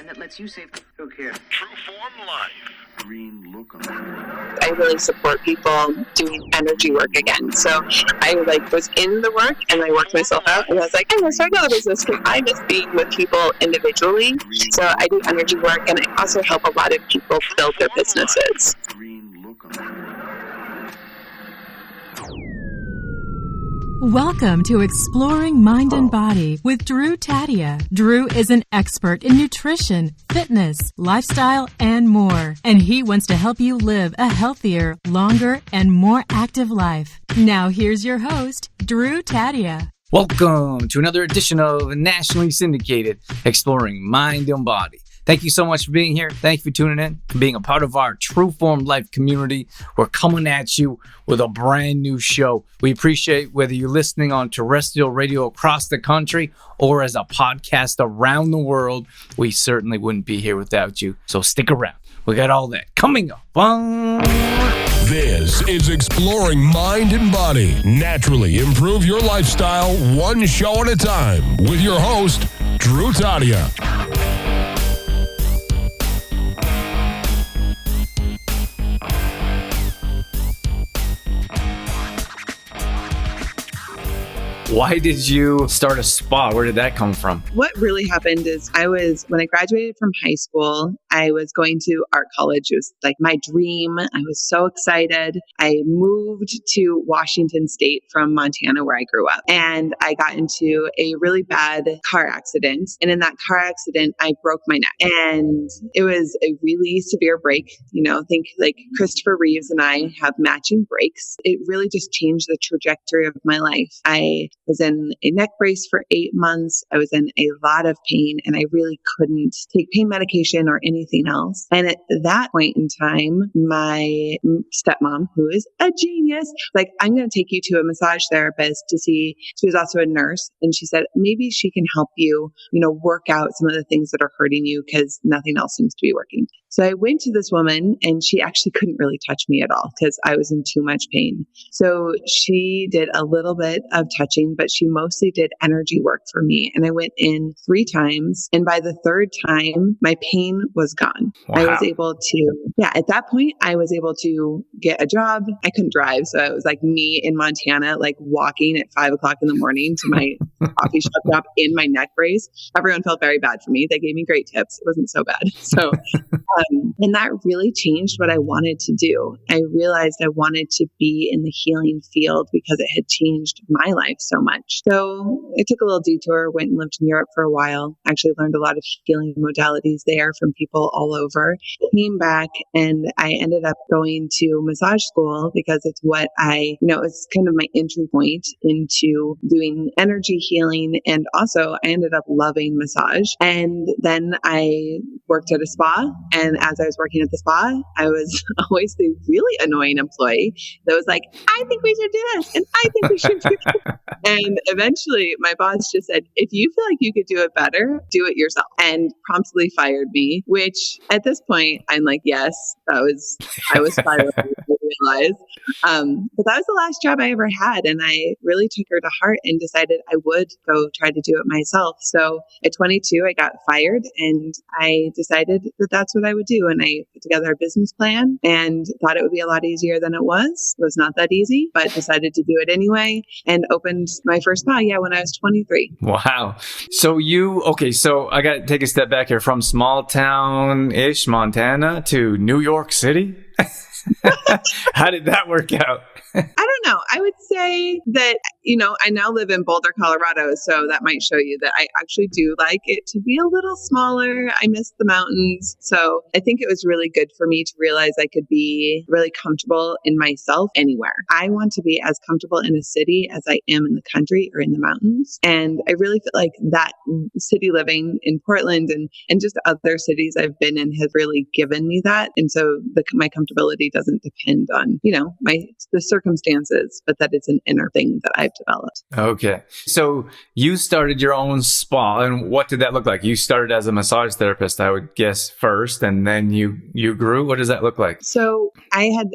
plan that lets you save. Who cares? True Form Life. Green look on. I really support people doing energy work again. So I was in the work and I worked myself out and I was like, I'm going to start another business because I miss being with people individually. So I do energy work and I also help a lot of people build their businesses. Green look on. Welcome to Exploring Mind and Body with Drew Tadia. Drew is an expert in nutrition, fitness, lifestyle, and more. And he wants to help you live a healthier, longer, and more active life. Now here's your host, Drew Tadia. Welcome to another edition of nationally syndicated Exploring Mind and Body. Thank you so much for being here. Thank you for tuning in and being a part of our True Form Life community. We're coming at you with a brand new show. We appreciate whether you're listening on terrestrial radio across the country or as a podcast around the world. We certainly wouldn't be here without you. So stick around. We got all that coming up. This is Exploring Mind and Body. Naturally improve your lifestyle one show at a time with your host, Drew Tadia. Why did you start a spa? Where did that come from? What really happened is when I graduated from high school, I was going to art college. It was like my dream. I was so excited. I moved to Washington State from Montana, where I grew up, and I got into a really bad car accident. And in that car accident, I broke my neck, and it was a really severe break. Think like Christopher Reeves and I have matching breaks. It really just changed the trajectory of my life. I was in a neck brace for 8 months. I was in a lot of pain and I really couldn't take pain medication or anything else. And at that point in time, my stepmom, who is a genius, I'm going to take you to a massage therapist to see. She was also a nurse. And she said, maybe she can help you, work out some of the things that are hurting you because nothing else seems to be working. So I went to this woman and she actually couldn't really touch me at all because I was in too much pain. So she did a little bit of touching, but she mostly did energy work for me. And I went in 3 times. And by the 3rd time, my pain was gone. Wow. I was able to, at that point, I was able to get a job. I couldn't drive. So it was like me in Montana, walking at 5 o'clock in the morning to my coffee shop job in my neck brace. Everyone felt very bad for me. They gave me great tips. It wasn't so bad. So, and that really changed what I wanted to do. I realized I wanted to be in the healing field because it had changed my life so much. So I took a little detour, went and lived in Europe for a while, actually learned a lot of healing modalities there from people all over, came back, and I ended up going to massage school because it's what it's kind of my entry point into doing energy healing. And also I ended up loving massage. And then I worked at a spa. And as I was working at the spa, I was always the really annoying employee that was like, I think we should do this. And I think we should do that. And eventually my boss just said, if you feel like you could do it better, do it yourself, and promptly fired me, which at this point I'm like, yes, I was fired. I realized. But that was the last job I ever had. And I really took her to heart and decided I would go try to do it myself. So at 22, I got fired and I decided that that's what I would do. And I put together a business plan and thought it would be a lot easier than it was. It was not that easy, but decided to do it anyway and opened my first spa, when I was 23. Wow. So so I got to take a step back here from small town-ish Montana to New York City. How did that work out? I don't know. I would say that, I now live in Boulder, Colorado, so that might show you that I actually do like it to be a little smaller. I miss the mountains. So I think it was really good for me to realize I could be really comfortable in myself anywhere. I want to be as comfortable in a city as I am in the country or in the mountains. And I really feel like that city living in Portland and just other cities I've been in has really given me that. And so my comfortability doesn't depend on, the circumstances, but that it's an inner thing that I've developed. Okay. So you started your own spa, and what did that look like? You started as a massage therapist, I would guess, first, and then you grew. What does that look like? So I had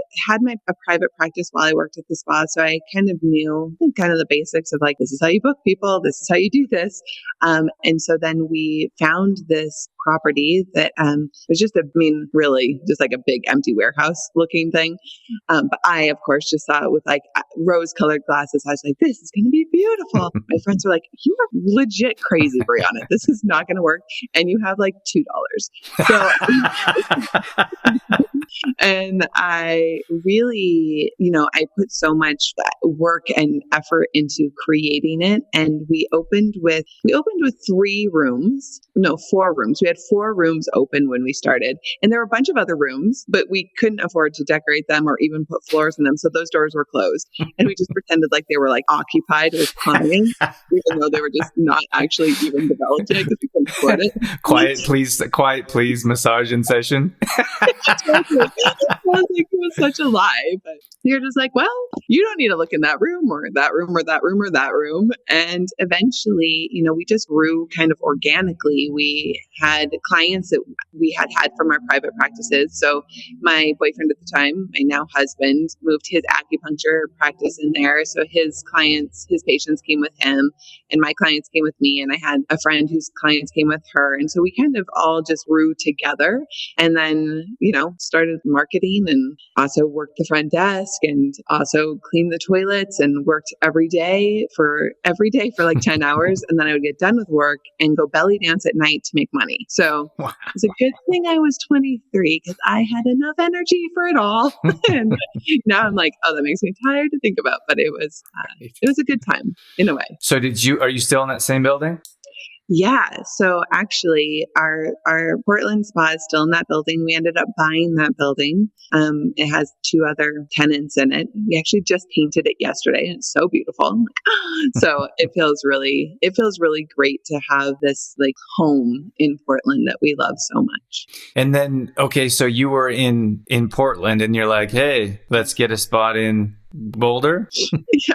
a private practice while I worked at the spa. So I kind of knew kind of the basics of like, this is how you book people. This is how you do this. And so then we found this property that was just really just like a big empty warehouse looking thing. But I, of course, just saw it with like rose colored glasses. I was like, this is going to be beautiful. My friends were like, you are legit crazy, Briana. This is not going to work. And you have like $2. So, and I really, I put so much work and effort into creating it. And we opened with 4 rooms. We had 4 rooms open when we started, and there were a bunch of other rooms, but we couldn't afford to decorate them or even put floors in them. So those doors were closed, and we just pretended like they were like occupied with clients, even though they were just not actually even developed yet because we couldn't afford it. Quiet, please, massage in session. Totally. It was such a lie, but you're just like, well, you don't need to look in that room or that room or that room or that room. And eventually, we just grew kind of organically. We had clients that we had from our private practices. So my boyfriend at the time, my now husband, moved his acupuncture practice in there. So his patients came with him, and my clients came with me. And I had a friend whose clients came with her. And so we kind of all just grew together, and then, started marketing and also worked the front desk and also cleaned the toilets and worked every day for like 10 hours. And then I would get done with work and go belly dance at night to make money. So Wow. It's a good thing I was 23 because I had enough energy for it all. And now I'm like, oh, that makes me tired to think about. But it was a good time in a way. So are you still in that same building? Yeah. So actually our Portland spa is still in that building. We ended up buying that building. It has 2 other tenants in it. We actually just painted it yesterday, and it's so beautiful. So it feels really great to have this like home in Portland that we love so much. And then, okay, so you were in Portland and you're like, hey, let's get a spot in Boulder?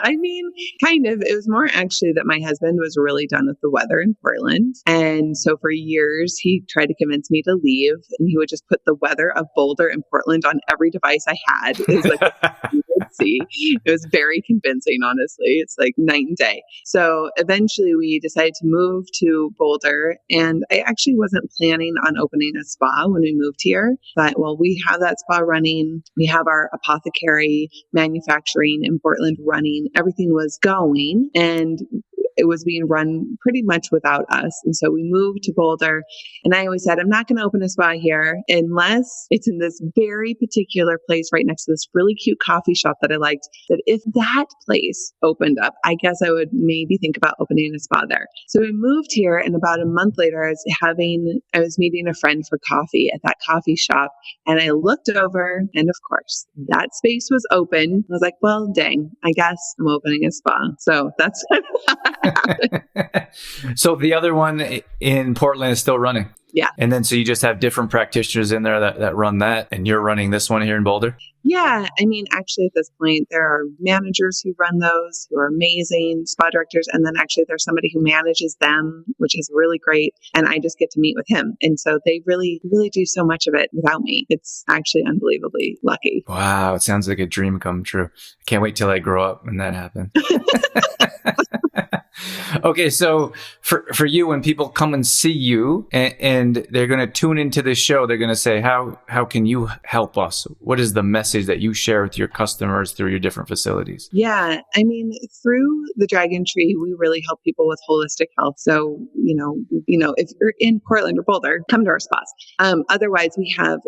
I mean, kind of. It was more actually that my husband was really done with the weather in Portland. And so for years, he tried to convince me to leave, and he would just put the weather of Boulder and Portland on every device I had. It was like you could see. It was very convincing, honestly. It's like night and day. So eventually we decided to move to Boulder, and I actually wasn't planning on opening a spa when we moved here. But well, we have that spa running. We have our apothecary manufacturing in Portland running. Everything was going, and it was being run pretty much without us. And so we moved to Boulder, and I always said, I'm not going to open a spa here unless it's in this very particular place right next to this really cute coffee shop that I liked, that if that place opened up, I guess I would maybe think about opening a spa there. So we moved here, and about a month later, I was meeting a friend for coffee at that coffee shop, and I looked over, and of course, that space was open. I was like, well, dang, I guess I'm opening a spa. So that's So the other one in Portland is still running. Yeah. And then so you just have different practitioners in there that run that, and you're running this one here in Boulder? Yeah. I mean, actually at this point, there are managers who run those who are amazing, spa directors. And then actually there's somebody who manages them, which is really great. And I just get to meet with him. And so they really, really do so much of it without me. It's actually unbelievably lucky. Wow. It sounds like a dream come true. I can't wait till I grow up and that happens. Okay, so for you, when people come and see you and they're going to tune into this show, they're going to say, how can you help us? What is the message that you share with your customers through your different facilities? Yeah, I mean, through the Dragontree, we really help people with holistic health. So, if you're in Portland or Boulder, come to our spas. Otherwise, we have,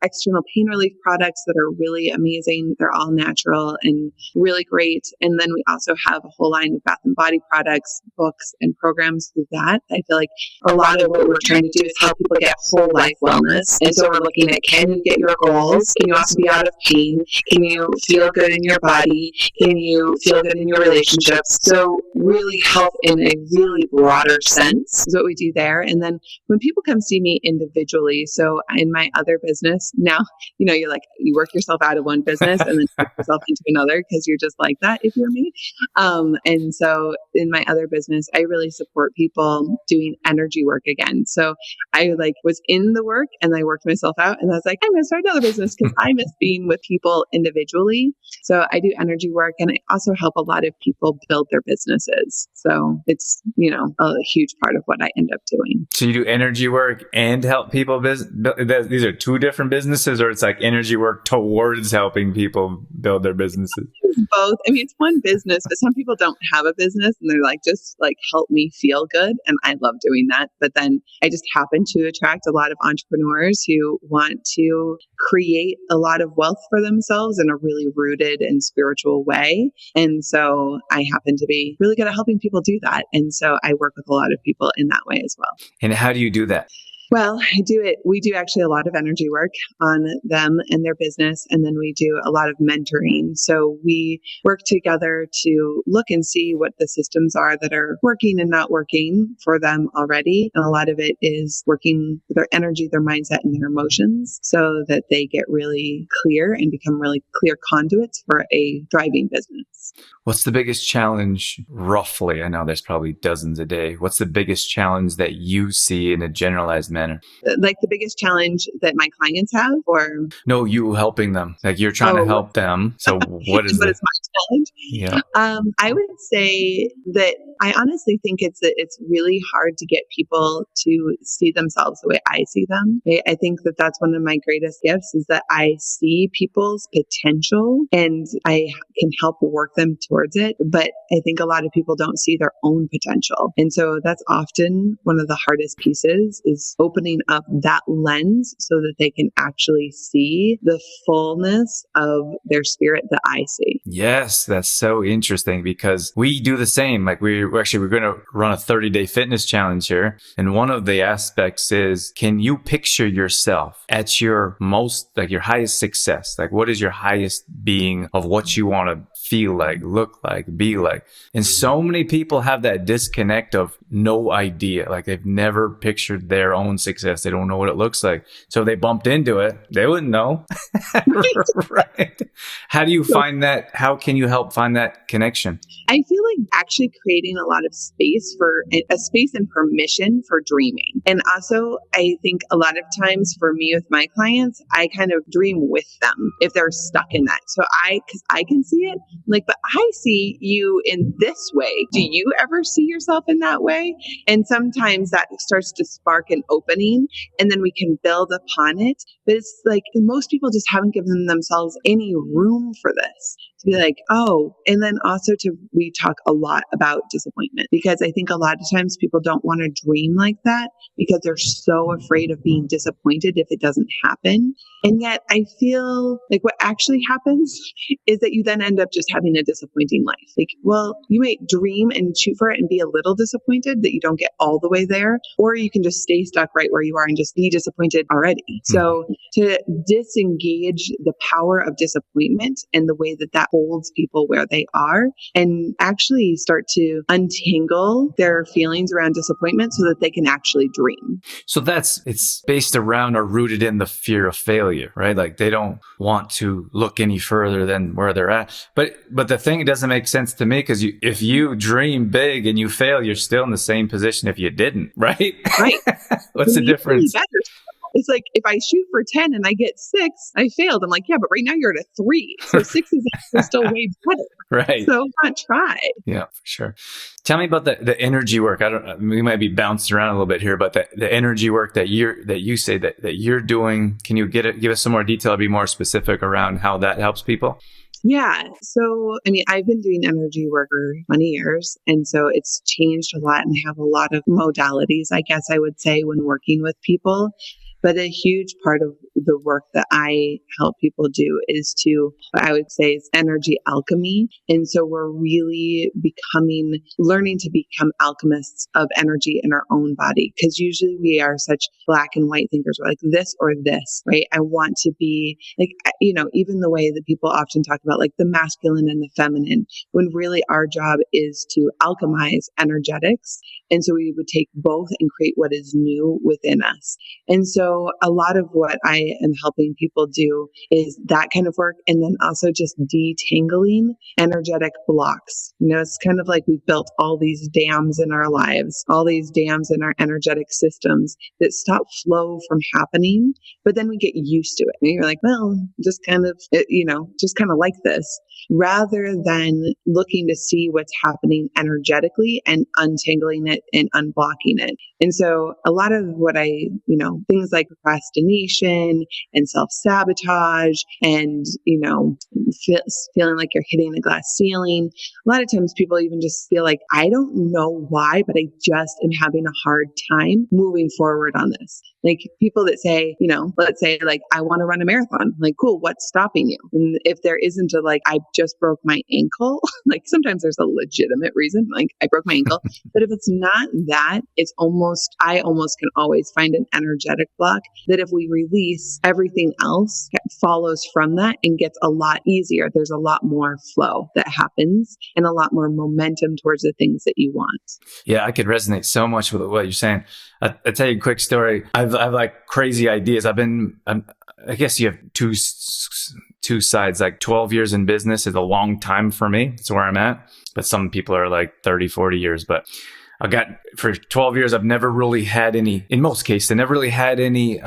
external pain relief products that are really amazing. They're all natural and really great. And then we also have a whole line of bath and body products products, books, and programs through that. I feel like a lot of what we're trying to do is help people get whole life wellness. And so we're looking at, can you get your goals? Can you also be out of pain? Can you feel good in your body? Can you feel good in your relationships? So really health in a really broader sense is what we do there. And then when people come see me individually, so in my other business now, you're like, you work yourself out of one business and then work yourself into another because you're just like that if you're me. And so in my other business, I really support people doing energy work again. So I was in the work and I worked myself out and I was like, I'm going to start another business because I miss being with people individually. So I do energy work and I also help a lot of people build their businesses. So it's, a huge part of what I end up doing. So you do energy work and help people these are two different businesses, or it's like energy work towards helping people build their businesses? Both. I mean, it's one business, but some people don't have a business and they're like, just help me feel good. And I love doing that. But then I just happen to attract a lot of entrepreneurs who want to create a lot of wealth for themselves in a really rooted and spiritual way. And so I happen to be really good at helping people do that. And so I work with a lot of people in that way as well. And how do you do that? Well, we do actually a lot of energy work on them and their business. And then we do a lot of mentoring. So we work together to look and see what the systems are that are working and not working for them already. And a lot of it is working with their energy, their mindset, and their emotions so that they get really clear and become really clear conduits for a thriving business. What's the biggest challenge, roughly? I know there's probably dozens a day. What's the biggest challenge that you see in a generalized manner? Like the biggest challenge that my clients have, or? No, you helping them. Like you're trying to help them. So what is what is my challenge? Yeah. I would say that I honestly think it's really hard to get people to see themselves the way I see them. I think that that's one of my greatest gifts is that I see people's potential and I can help work them towards it. But I think a lot of people don't see their own potential. And so that's often one of the hardest pieces is opening up that lens so that they can actually see the fullness of their spirit that I see. Yes, that's so interesting because we do the same. Like we're going to run a 30-day fitness challenge here. And one of the aspects is, can you picture yourself at your most, your highest success? Like what is your highest being of what you want to feel like, look like, be like? And so many people have that disconnect of no idea. Like they've never pictured their own success. They don't know what it looks like. So if they bumped into it, they wouldn't know. Right. How do you find that? How can you help find that connection? I feel like actually creating a lot of space and permission for dreaming. And also, I think a lot of times for me with my clients, I kind of dream with them if they're stuck in that. So because I can see it, but I see you in this way. Do you ever see yourself in that way? And sometimes that starts to spark an opening and then we can build upon it. But it's like most people just haven't given themselves any room for this. To be like, oh, and then also we talk a lot about disappointment because I think a lot of times people don't want to dream like that because they're so afraid of being disappointed if it doesn't happen. And yet I feel like what actually happens is that you then end up just having a disappointing life. You might dream and shoot for it and be a little disappointed that you don't get all the way there, or you can just stay stuck right where you are and just be disappointed already. So to disengage the power of disappointment and the way that holds people where they are and actually start to untangle their feelings around disappointment so that they can actually dream. So it's based around or rooted in the fear of failure, right? Like they don't want to look any further than where they're at. But the thing doesn't make sense to me because if you dream big and you fail, you're still in the same position if you didn't, right? Right. What's the difference? It's like if I shoot for 10 and I get 6, I failed. I'm like, yeah, but right now you're at a 3. So 6 is actually still way better. Right. So not try. Yeah, for sure. Tell me about the energy work. We might be bouncing around a little bit here, but the energy work that you say that you're doing, can you give us some more detail, be more specific around how that helps people? Yeah. So, I've been doing energy work for 20 years. And so it's changed a lot and I have a lot of modalities, I guess I would say, when working with people. But a huge part of the work that I help people do is to, I would say, is energy alchemy. And so we're really learning to become alchemists of energy in our own body. Because usually we are such black and white thinkers. We're like this or this, right? I want to be like, even the way that people often talk about like the masculine and the feminine, when really our job is to alchemize energetics. And so we would take both and create what is new within us. And so a lot of what I am helping people do is that kind of work. And then also just detangling energetic blocks. It's kind of like we've built all these dams in our lives, all these dams in our energetic systems that stop flow from happening, but then we get used to it. And you're like, well, just kind of like this, rather than looking to see what's happening energetically and untangling it and unblocking it. And so a lot of what things like procrastination and self-sabotage and, feeling like you're hitting a glass ceiling. A lot of times people even just feel like, I don't know why, but I just am having a hard time moving forward on this. Like people that say, let's say like, I want to run a marathon. Like, cool, what's stopping you? And if there isn't I just broke my ankle, like sometimes there's a legitimate reason, like I broke my ankle. But if it's not that, I almost can always find an energetic block that if we release, everything else follows from that and gets a lot easier. There's a lot more flow that happens and a lot more momentum towards the things that you want. Yeah, I could resonate so much with what you're saying. I'll tell you a quick story. I've like crazy ideas. I guess you have two sides. Like 12 years in business is a long time for me. It's where I'm at. But some people are like 30, 40 years. But for 12 years, I've never really had any, in most cases, I never really had any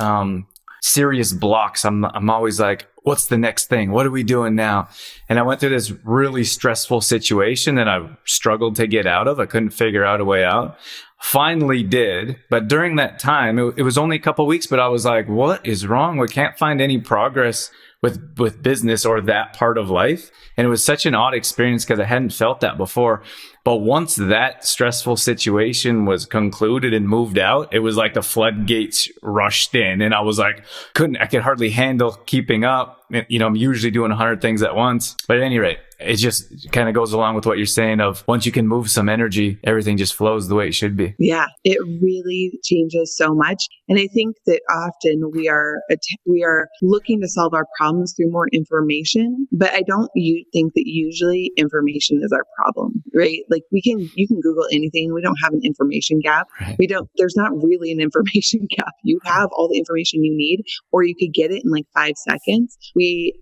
serious blocks. I'm always like, what's the next thing? What are we doing now? And I went through this really stressful situation that I struggled to get out of. I couldn't figure out a way out. Finally did. But during that time, it was only a couple of weeks, but I was like, what is wrong? We can't find any progress with business or that part of life. And it was such an odd experience because I hadn't felt that before. But once that stressful situation was concluded and moved out, it was like the floodgates rushed in. And I was like, I could hardly handle keeping up. I'm usually doing 100 things at once. But at any rate, it just kind of goes along with what you're saying of once you can move some energy, everything just flows the way it should be. Yeah, it really changes so much. And I think that often we are looking to solve our problems through more information, but I don't think that usually information is our problem, right? Like you can Google anything. We don't have an information gap. Right. There's not really an information gap. You have all the information you need, or you could get it in like 5 seconds.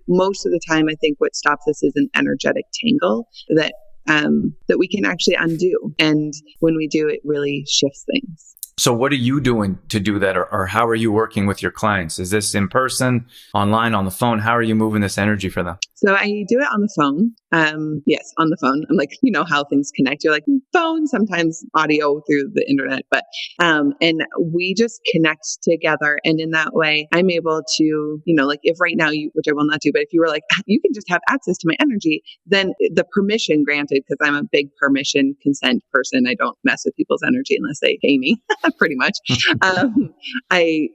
Most of the time, I think what stops us is an energetic tangle that we can actually undo. And when we do, it really shifts things. So what are you doing to do that? Or how are you working with your clients? Is this in person, online, on the phone? How are you moving this energy for them? So I do it on the phone. Yes, on the phone. I'm like, how things connect. You're like phone, sometimes audio through the internet, but, and we just connect together. And in that way, I'm able to, like if right now which I will not do, but if you were like, you can just have access to my energy, then the permission granted, because I'm a big permission consent person. I don't mess with people's energy unless they pay me pretty much. I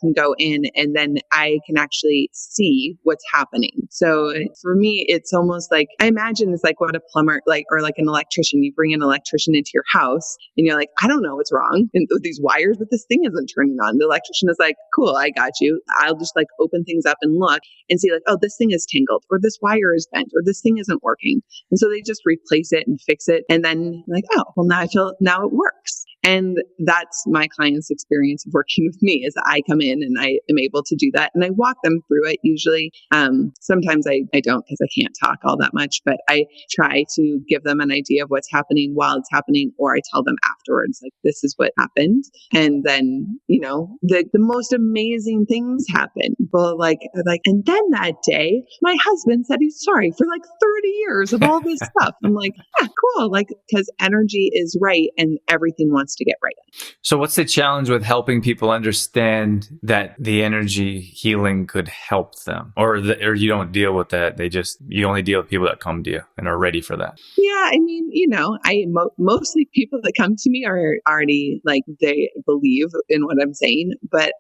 can go in and then I can actually see what's happening. So for me, it's almost like, I imagine it's like what a plumber, or like an electrician, you bring an electrician into your house and you're like, I don't know what's wrong with these wires, but this thing isn't turning on. The electrician is like, cool, I got you. I'll just like open things up and look and see like, oh, this thing is tangled, or this wire is bent, or this thing isn't working. And so they just replace it and fix it. And then like, oh, well, now it works. And that's my client's experience of working with me, is I come in and I am able to do that. And I walk them through it usually. Sometimes I don't, because I can't talk all that much, but I try to give them an idea of what's happening while it's happening, or I tell them afterwards, like, this is what happened. And then, the most amazing things happen. Well, and then that day, my husband said he's sorry for like 30 years of all this stuff. I'm like, yeah, cool. Like, because energy is right and everything wants wants to get right. So what's the challenge with helping people understand that the energy healing could help them, or you don't deal with that? You only deal with people that come to you and are ready for that. Yeah, I mean, mostly people that come to me are already like, they believe in what I'm saying, but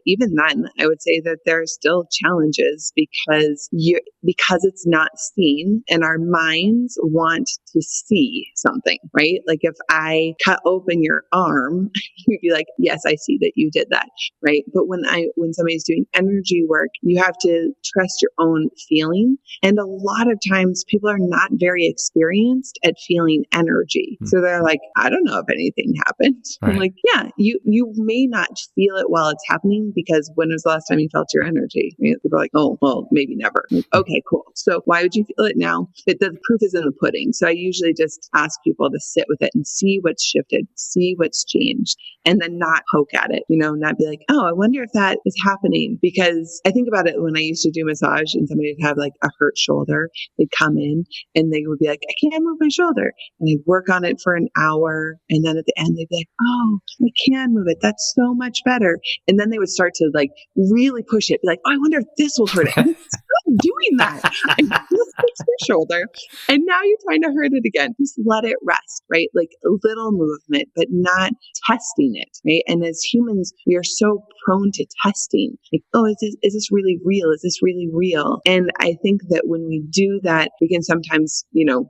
even then, I would say that there are still challenges because it's not seen, and our minds want to see something, right? Like if I cut open your arm, you'd be like, yes, I see that you did that, right? But when somebody's doing energy work, you have to trust your own feeling, and a lot of times people are not very experienced at feeling energy, so they're like, I don't know if anything happened. Right. I'm like, yeah, you may not feel it while it's happening, because when was the last time you felt your energy? People are like, oh, well, maybe never. Like, okay, cool. So why would you feel it now? But the proof is in the pudding. So I usually just ask people to sit with it and see what's shifted, see what's changed, and then not poke at it, not be like, oh, I wonder if that is happening. Because I think about it when I used to do massage and somebody would have like a hurt shoulder, they'd come in and they would be like, I can't move my shoulder. And I'd work on it for an hour. And then at the end, they'd be like, oh, I can move it. That's so much better. And then they would start to like really push it, be like, oh, I wonder if this will hurt it. And it's not doing that. I just fixed your shoulder. And now you're trying to hurt it again. Just let it rest, right? Like a little movement, but not testing it, right? And as humans, we are so prone to testing. Like, oh, is this really real? Is this really real? And I think that when we do that, we can sometimes,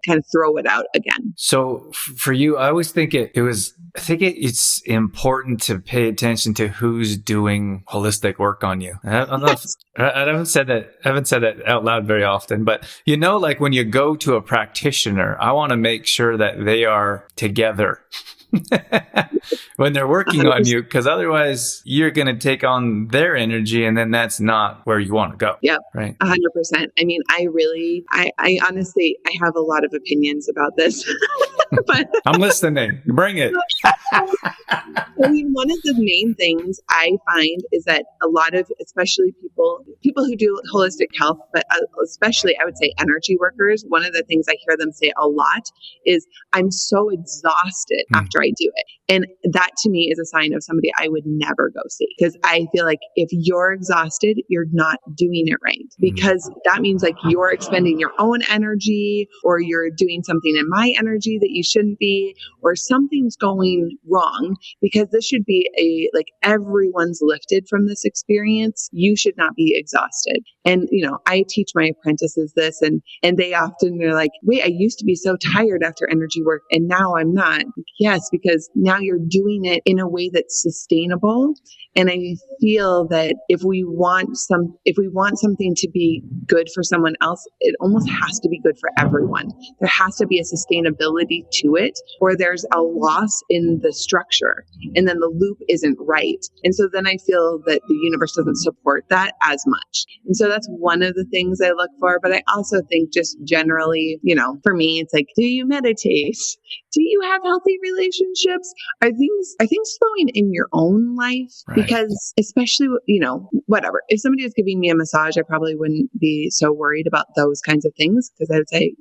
kind of throw it out again. So for you, I always think it's important to pay attention to who's doing holistic work on you. I haven't said that out loud very often, but like when you go to a practitioner, I want to make sure that they are together when they're working 100%. On you, because otherwise you're going to take on their energy, and then that's not where you want to go. Yep. Right. 100%. I mean, I honestly, I have a lot of opinions about this, but I'm listening. Bring it. I mean, one of the main things I find is that a lot of, especially people who do holistic health, but especially I would say energy workers, one of the things I hear them say a lot is, I'm so exhausted after I do it. And that to me is a sign of somebody I would never go see, because I feel like if you're exhausted, you're not doing it right, because that means like you're expending your own energy, or you're doing something in my energy that you shouldn't be, or something's going wrong, because this should be everyone's lifted from this experience. You should not be exhausted. And, I teach my apprentices this, and they often are like, wait, I used to be so tired after energy work and now I'm not. Yes, because now you're doing it in a way that's sustainable. And I feel that if we want something to be good for someone else, it almost has to be good for everyone. There has to be a sustainability to it, or there's a loss in the structure, and then the loop isn't right. And so then I feel that the universe doesn't support that as much. And so that's one of the things I look for. But I also think just generally, for me, it's like, do you meditate? Do you have healthy relationships? Are things flowing in your own life? Right. Because especially, whatever. If somebody was giving me a massage, I probably wouldn't be so worried about those kinds of things, because I would say,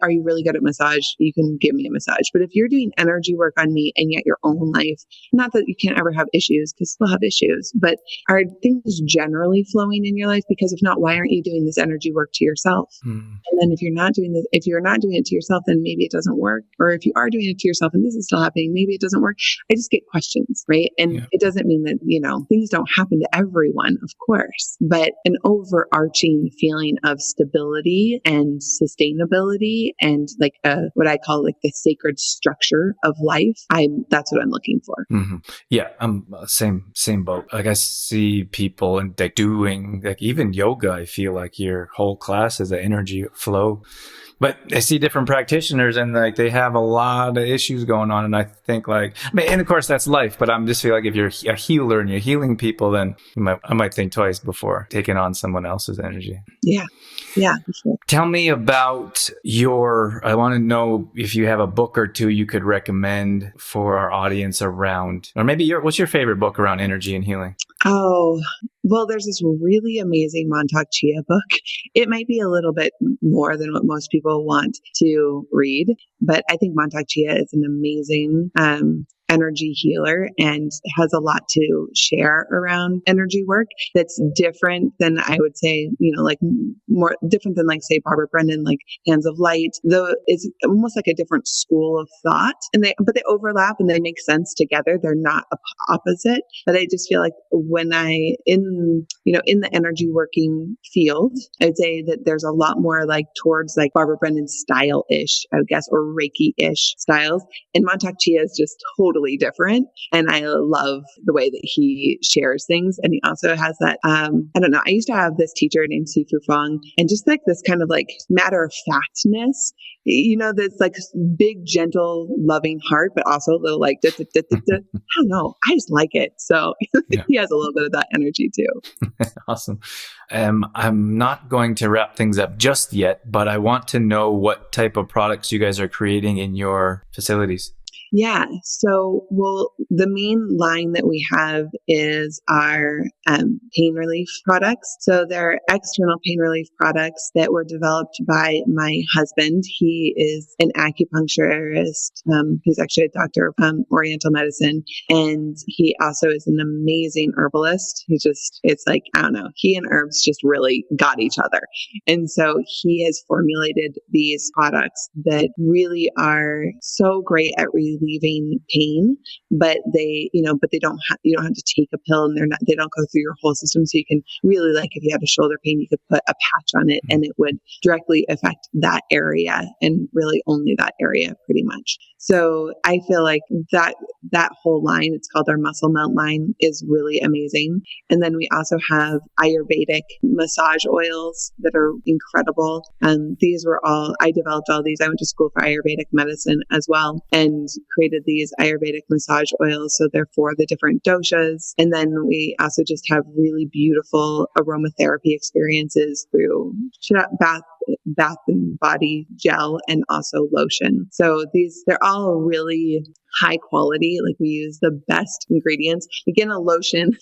are you really good at massage? You can give me a massage. But if you're doing energy work on me and yet your own life, not that you can't ever have issues, because we'll have issues, but are things generally flowing in your life? Because if not, why aren't you doing this energy work to yourself? And then if you're not doing it to yourself, then maybe it doesn't work. Or if you are doing it to yourself and this is still happening, maybe it doesn't work. I just get questions, right? And it doesn't mean that, things don't happen to everyone, of course, but an overarching feeling of stability and sustainability and what I call the sacred structure of life. That's what I'm looking for. Mm-hmm. Yeah. I'm same boat. I see people and doing even yoga. I feel like your whole class is an energy flow. But I see different practitioners and they have a lot of issues going on. And I think and of course that's life, but I'm just feel like if you're a healer and you're healing people, then I might think twice before taking on someone else's energy. Yeah. Yeah. For sure. Tell me about I want to know if you have a book or two you could recommend for our audience around, or maybe what's your favorite book around energy and healing? Oh, well, there's this really amazing Montauk Chia book. It might be a little bit more than what most people want to read, but I think Montauk Chia is an amazing energy healer and has a lot to share around energy work that's different than, I would say, like more different than, like, say, Barbara Brennan, like Hands of Light, though it's almost like a different school of thought, but they overlap and they make sense together. They're not opposite, but I just feel like when in the energy working field, I'd say that there's a lot more like towards like Barbara Brennan style-ish, I would guess, or Reiki-ish styles. And Montauk Chia is just totally different. And I love the way that he shares things. And he also has that, I don't know, I used to have this teacher named Sifu Fong, and just like this kind of like matter of factness, this like big, gentle, loving heart, but also a little like, I don't know. I just like it. So Yeah. he has a little bit of that energy too. Awesome. I'm not going to wrap things up just yet, but I want to know what type of products you guys are creating in your facilities. Yeah. So, the main line that we have is our pain relief products. So they're external pain relief products that were developed by my husband. He is an acupuncturist. He's actually a doctor of Oriental medicine. And he also is an amazing herbalist. It's like, I don't know, he and herbs just really got each other. And so he has formulated these products that really are so great at relieving pain, but you don't have to take a pill, and they don't go through your whole system. So you can really, like, if you had a shoulder pain, you could put a patch on it and it would directly affect that area, and really only that area pretty much. So I feel like that whole line, it's called our Muscle Melt line, is really amazing. And then we also have Ayurvedic massage oils that are incredible. And I developed all these. I went to school for Ayurvedic medicine as well and created these Ayurvedic massage oils. So they're for the different doshas. And then we also just have really beautiful aromatherapy experiences through bath and body gel and also lotion. So they're all really high quality. Like, we use the best ingredients. Again, a lotion.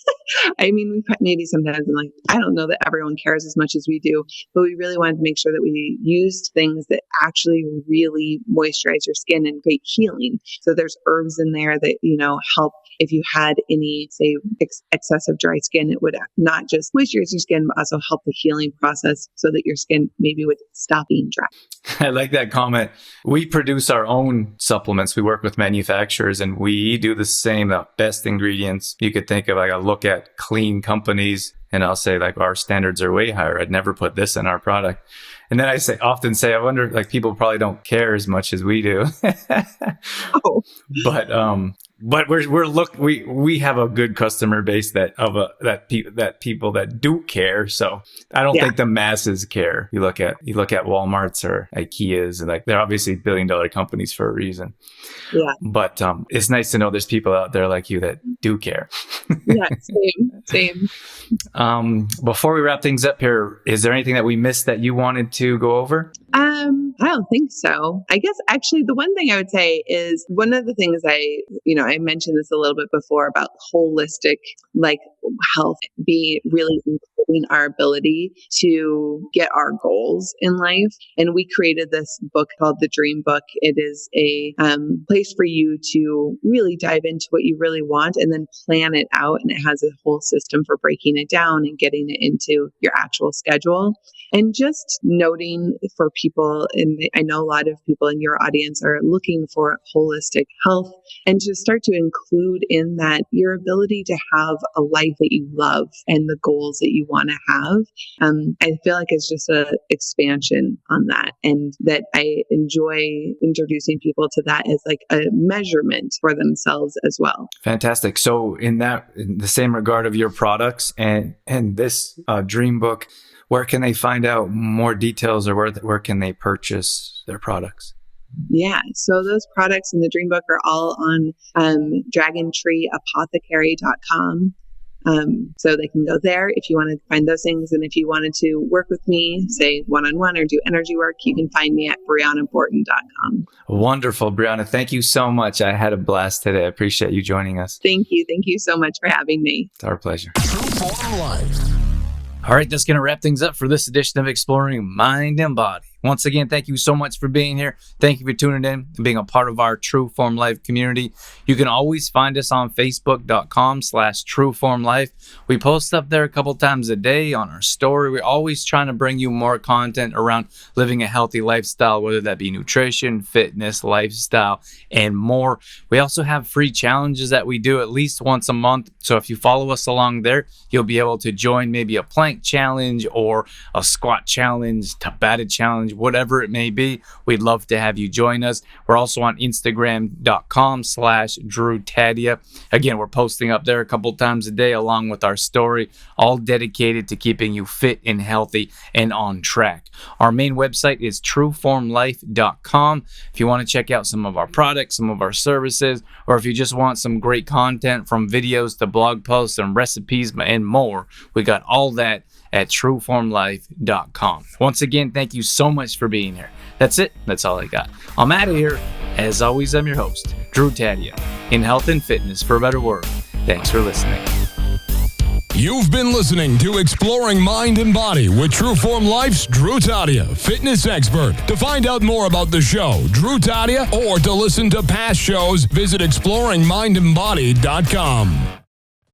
I mean, maybe sometimes I'm like, I don't know that everyone cares as much as we do, but we really wanted to make sure that we used things that actually really moisturize your skin and create healing. So there's herbs in there that, help if you had any, say, excessive dry skin. It would not just moisturize your skin, but also help the healing process so that your skin maybe would stop being dry. I like that comment. We produce our own supplements. We work with manufacturers and we do the same, the best ingredients you could think of. Like, I look at clean companies and I'll say, like, our standards are way higher. I'd never put this in our product. And then I often say, I wonder, like, people probably don't care as much as we do. Oh. But we have a good customer base that people that do care. So I don't think the masses care. You look at Walmart's or IKEA's, and like, they're obviously billion-dollar companies for a reason. Yeah. But it's nice to know there's people out there like you that do care. Yeah, same. Before we wrap things up here, is there anything that we missed that you wanted to go over? I don't think so. I guess actually the one thing I would say is, one of the things I mentioned this a little bit before about holistic, like, health being really improving our ability to get our goals in life. And we created this book called The Dream Book. It is a place for you to really dive into what you really want and then plan it out. And it has a whole system for breaking it down and getting it into your actual schedule. And just noting for people, and I know a lot of people in your audience are looking for holistic health, and to start to include in that your ability to have a life that you love and the goals that you want to have. I feel like it's just an expansion on that, and that I enjoy introducing people to that as like a measurement for themselves as well. Fantastic. So in the same regard of your products and this Dream Book, where can they find out more details, or where can they purchase their products? Yeah, so those products in the Dream Book are all on DragontreeApothecary.com. So they can go there if you want to find those things. And if you wanted to work with me, say one-on-one or do energy work, you can find me at brianaborten.com. Wonderful, Briana. Thank you so much. I had a blast today. I appreciate you joining us. Thank you. Thank you so much for having me. It's our pleasure. True Form Life. All right, that's going to wrap things up for this edition of Exploring Mind and Body. Once again, thank you so much for being here. Thank you for tuning in and being a part of our True Form Life community. You can always find us on Facebook.com/TrueFormLife. We post up there a couple times a day on our story. We're always trying to bring you more content around living a healthy lifestyle, whether that be nutrition, fitness, lifestyle, and more. We also have free challenges that we do at least once a month. So if you follow us along there, you'll be able to join maybe a plank challenge or a squat challenge, Tabata challenge, whatever it may be. We'd love to have you join us. We're also on Instagram.com/DrewTadia. Again, we're posting up there a couple times a day along with our story, all dedicated to keeping you fit and healthy and on track. Our main website is trueformlife.com. If you want to check out some of our products, some of our services, or if you just want some great content from videos to blog posts and recipes and more, we got all that at trueformlife.com. Once again, thank you so much for being here. That's it. That's all I got. I'm out of here. As always, I'm your host, Drew Tadia, in health and fitness for a better world. Thanks for listening. You've been listening to Exploring Mind and Body with True Form Life's Drew Tadia, fitness expert. To find out more about the show, Drew Tadia, or to listen to past shows, visit exploringmindandbody.com.